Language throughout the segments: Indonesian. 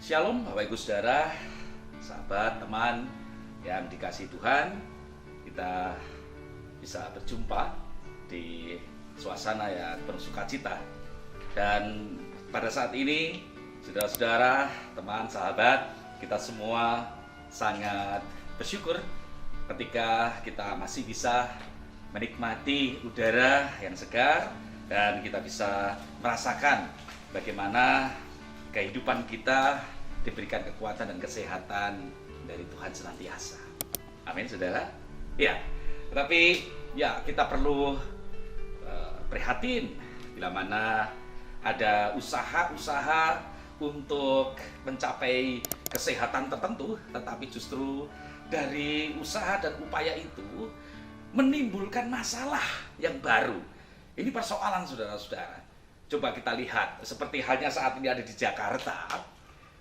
Shalom Bapak Ibu Saudara, sahabat, teman yang dikasihi Tuhan. Kita bisa berjumpa di suasana yang penuh sukacita. Dan pada saat ini, saudara-saudara, teman, sahabat, kita semua sangat bersyukur ketika kita masih bisa menikmati udara yang segar dan kita bisa merasakan bagaimana kehidupan kita diberikan kekuatan dan kesehatan dari Tuhan senantiasa. Amin, saudara. Ya, tetapi ya kita perlu prihatin bila mana ada usaha-usaha untuk mencapai kesehatan tertentu, tetapi justru dari usaha dan upaya itu menimbulkan masalah yang baru. Ini persoalan, saudara-saudara. Coba kita lihat, seperti halnya saat ini ada di Jakarta,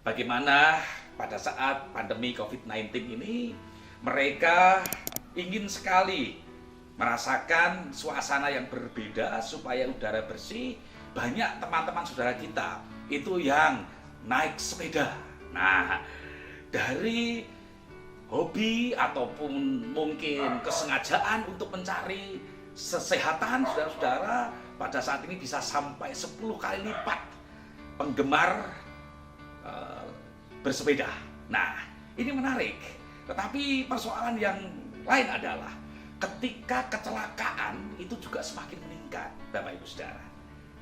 bagaimana pada saat pandemi COVID-19 ini, mereka ingin sekali merasakan suasana yang berbeda supaya udara bersih. Banyak teman-teman saudara kita itu yang naik sepeda. Nah, dari hobi ataupun mungkin kesengajaan untuk mencari kesehatan, saudara-saudara, pada saat ini bisa sampai 10 kali lipat penggemar bersepeda. Nah, ini menarik. Tetapi persoalan yang lain adalah ketika kecelakaan itu juga semakin meningkat, Bapak Ibu Saudara.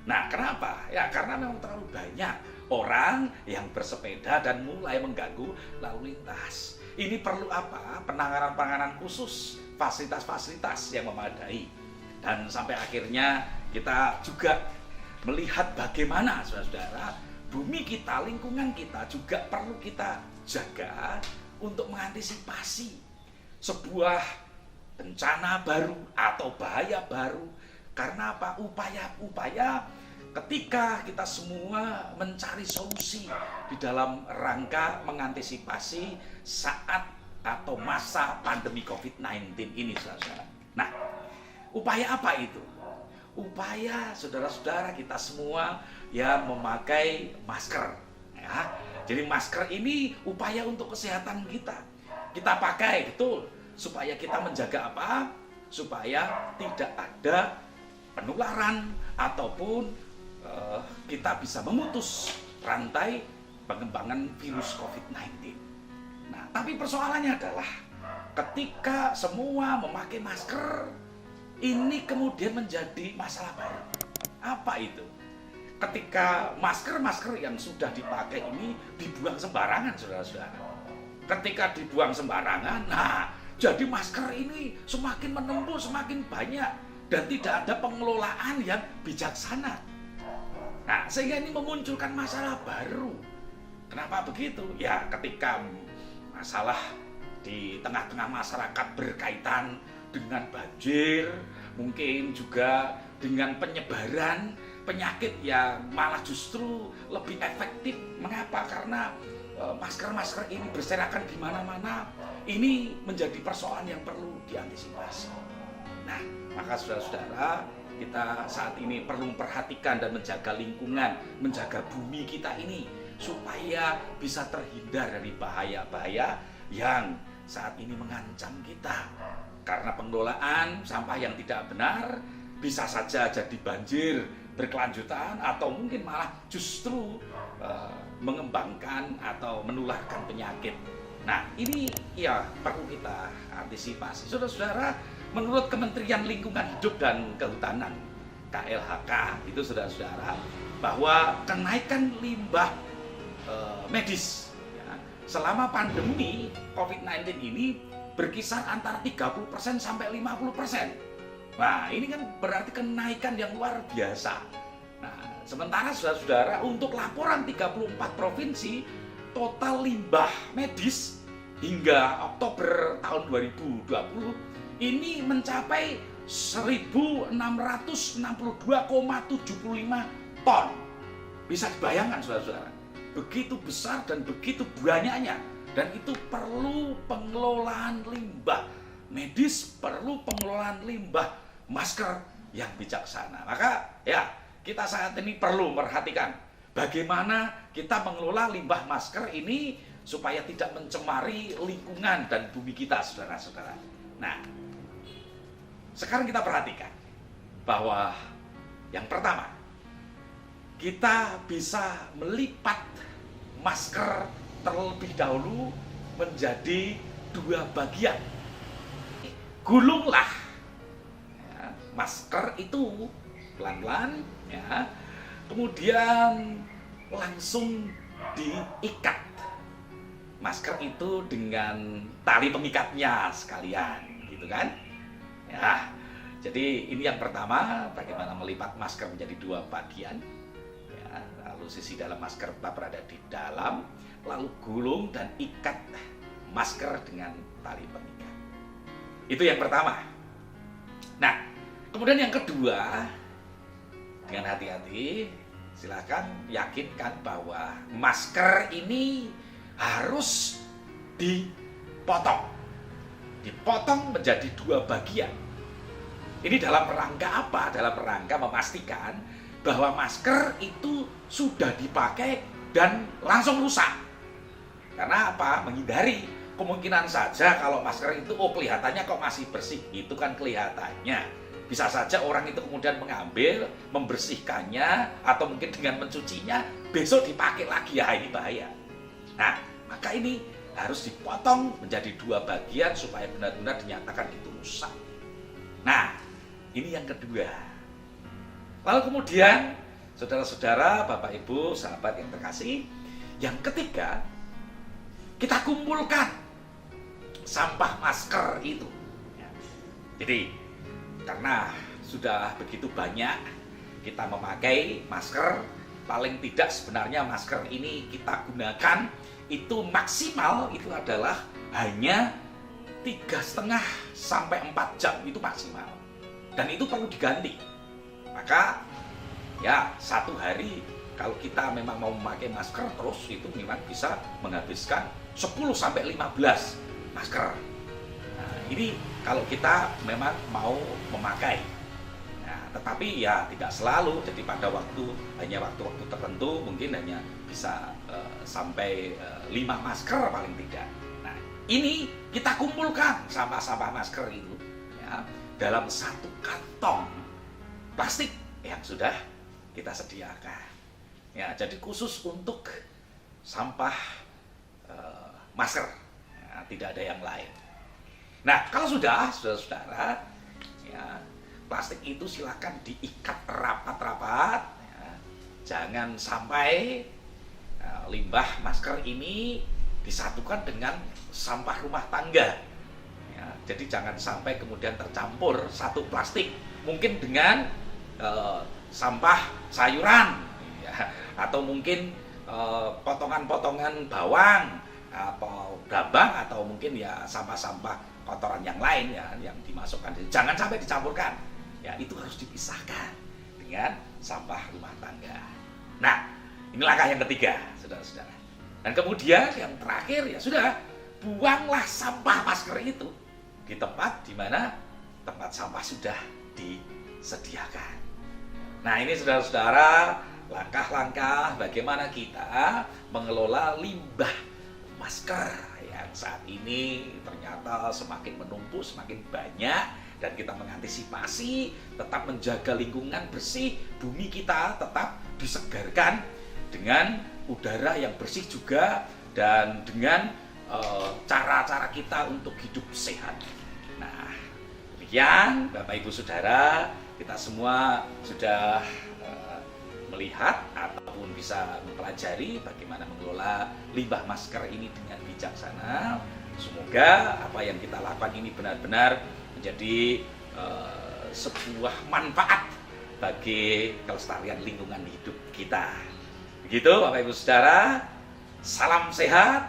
Nah, kenapa? Ya, karena memang terlalu banyak orang yang bersepeda dan mulai mengganggu lalu lintas. Ini perlu apa? Penanganan khusus, fasilitas-fasilitas yang memadai. Dan sampai akhirnya kita juga melihat bagaimana, saudara-saudara, bumi kita, lingkungan kita juga perlu kita jaga untuk mengantisipasi sebuah bencana baru atau bahaya baru. Karena apa? Upaya-upaya ketika kita semua mencari solusi di dalam rangka mengantisipasi saat atau masa pandemi COVID-19 ini, saudara-saudara. Nah, upaya apa itu? Upaya saudara-saudara kita semua yang memakai masker. Ya. Jadi masker ini upaya untuk kesehatan kita. Kita pakai, betul, supaya kita menjaga apa? Supaya tidak ada penularan ataupun kita bisa memutus rantai pengembangan virus COVID-19. Nah, tapi persoalannya adalah ketika semua memakai masker, ini kemudian menjadi masalah baru. Apa itu? Ketika masker-masker yang sudah dipakai ini dibuang sembarangan, saudara-saudara. Ketika dibuang sembarangan, nah, jadi masker ini semakin menumpuk, semakin banyak, dan tidak ada pengelolaan yang bijaksana. Nah, sehingga ini memunculkan masalah baru. Kenapa begitu? Ya, ketika masalah di tengah-tengah masyarakat berkaitan dengan banjir, mungkin juga dengan penyebaran penyakit yang malah justru lebih efektif. Mengapa? Karena masker-masker ini berserakan di mana-mana. Ini menjadi persoalan yang perlu diantisipasi. Nah, maka saudara-saudara, kita saat ini perlu memperhatikan dan menjaga lingkungan, menjaga bumi kita ini supaya bisa terhindar dari bahaya-bahaya yang saat ini mengancam kita. Karena pengelolaan sampah yang tidak benar bisa saja jadi banjir berkelanjutan atau mungkin malah justru mengembangkan atau menularkan penyakit. Nah, ini ya perlu kita antisipasi. Saudara-saudara, menurut Kementerian Lingkungan Hidup dan Kehutanan KLHK itu, saudara-saudara, bahwa kenaikan limbah medis ya, selama pandemi COVID-19 ini berkisar antara 30% sampai 50%. Nah, ini kan berarti kenaikan yang luar biasa. Nah, sementara saudara-saudara, untuk laporan 34 provinsi, total limbah medis hingga Oktober tahun 2020 ini mencapai 1.662,75 ton. Bisa dibayangkan, saudara-saudara, begitu besar dan begitu banyaknya. Dan itu perlu pengelolaan limbah medis, perlu pengelolaan limbah masker yang bijaksana. Maka ya, kita saat ini perlu memperhatikan bagaimana kita mengelola limbah masker ini supaya tidak mencemari lingkungan dan bumi kita, saudara-saudara. Nah, sekarang kita perhatikan bahwa yang pertama, kita bisa melipat masker terlebih dahulu menjadi 2 bagian. Gulunglah ya, masker itu pelan-pelan, ya, kemudian langsung diikat masker itu dengan tali pengikatnya sekalian, gitu kan? Ya, jadi ini yang pertama, bagaimana melipat masker menjadi 2 bagian. Ya, lalu sisi dalam masker tetap berada di dalam, lalu gulung dan ikat masker dengan tali pengikat. Itu yang pertama. Nah, kemudian yang kedua, dengan hati-hati, silakan yakinkan bahwa masker ini harus dipotong. Dipotong menjadi 2 bagian. Ini dalam rangka apa? Dalam rangka memastikan bahwa masker itu sudah dipakai dan langsung rusak. Karena apa? Menghindari kemungkinan saja kalau masker itu kelihatannya kok masih bersih. Itu kan kelihatannya. Bisa saja orang itu kemudian mengambil, membersihkannya, atau mungkin dengan mencucinya, besok dipakai lagi. Ya, ini bahaya. Nah, maka ini harus dipotong menjadi 2 bagian supaya benar-benar dinyatakan itu rusak. Nah, ini yang kedua. Lalu kemudian, saudara-saudara, Bapak Ibu, sahabat yang terkasih, yang ketiga, kita kumpulkan sampah masker itu. Jadi, karena sudah begitu banyak kita memakai masker, paling tidak sebenarnya masker ini kita gunakan itu maksimal itu adalah hanya 3,5 sampai 4 jam, itu maksimal. Dan itu perlu diganti. Maka ya 1 hari kalau kita memang mau memakai masker terus, itu memang bisa menghabiskan 10 sampai 15 masker. Nah, ini kalau kita memang mau memakai. Nah, tetapi ya tidak selalu. Jadi pada hanya waktu-waktu tertentu mungkin hanya bisa sampai 5 masker paling tidak. Nah, ini kita kumpulkan sampah-sampah masker itu ya, dalam 1 kantong plastik yang sudah kita sediakan. Ya, jadi khusus untuk sampah masker, ya, tidak ada yang lain. Nah, kalau sudah, saudara-saudara, ya, plastik itu silakan diikat rapat-rapat, ya. Jangan sampai limbah masker ini disatukan dengan sampah rumah tangga. Ya, jadi jangan sampai kemudian tercampur satu plastik, mungkin dengan sampah sayuran, ya, atau mungkin potongan-potongan bawang atau gabang, atau mungkin ya sampah-sampah kotoran yang lain ya yang dimasukkan. Jangan sampai dicampurkan. Ya, itu harus dipisahkan dengan sampah rumah tangga. Nah, ini langkah yang ketiga, saudara-saudara. Dan kemudian yang terakhir ya sudah, buanglah sampah masker itu di tempat di mana tempat sampah sudah disediakan. Nah, ini saudara-saudara, langkah-langkah bagaimana kita mengelola limbah masker yang saat ini ternyata semakin menumpuk, semakin banyak, dan kita mengantisipasi tetap menjaga lingkungan bersih, bumi kita tetap disegarkan dengan udara yang bersih juga, dan dengan cara-cara kita untuk hidup sehat. Nah, demikian Bapak Ibu Saudara, kita semua sudah melihat ataupun bisa mempelajari bagaimana mengelola limbah masker ini dengan bijaksana. Semoga apa yang kita lakukan ini benar-benar menjadi sebuah manfaat bagi kelestarian lingkungan hidup kita. Begitu Bapak Ibu Saudara, salam sehat,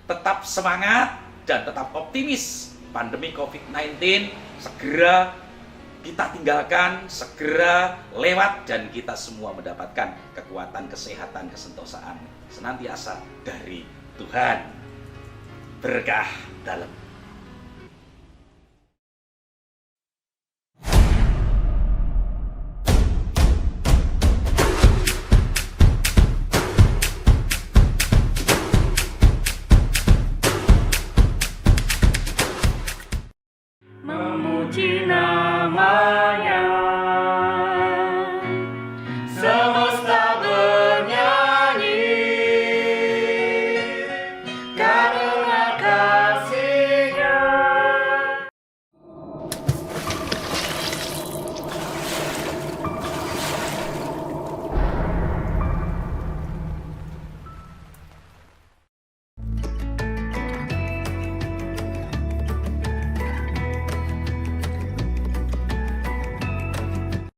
tetap semangat dan tetap optimis. Pandemi COVID-19 segera kita tinggalkan, segera lewat, dan kita semua mendapatkan kekuatan, kesehatan, kesentosaan senantiasa dari Tuhan. Berkah dalam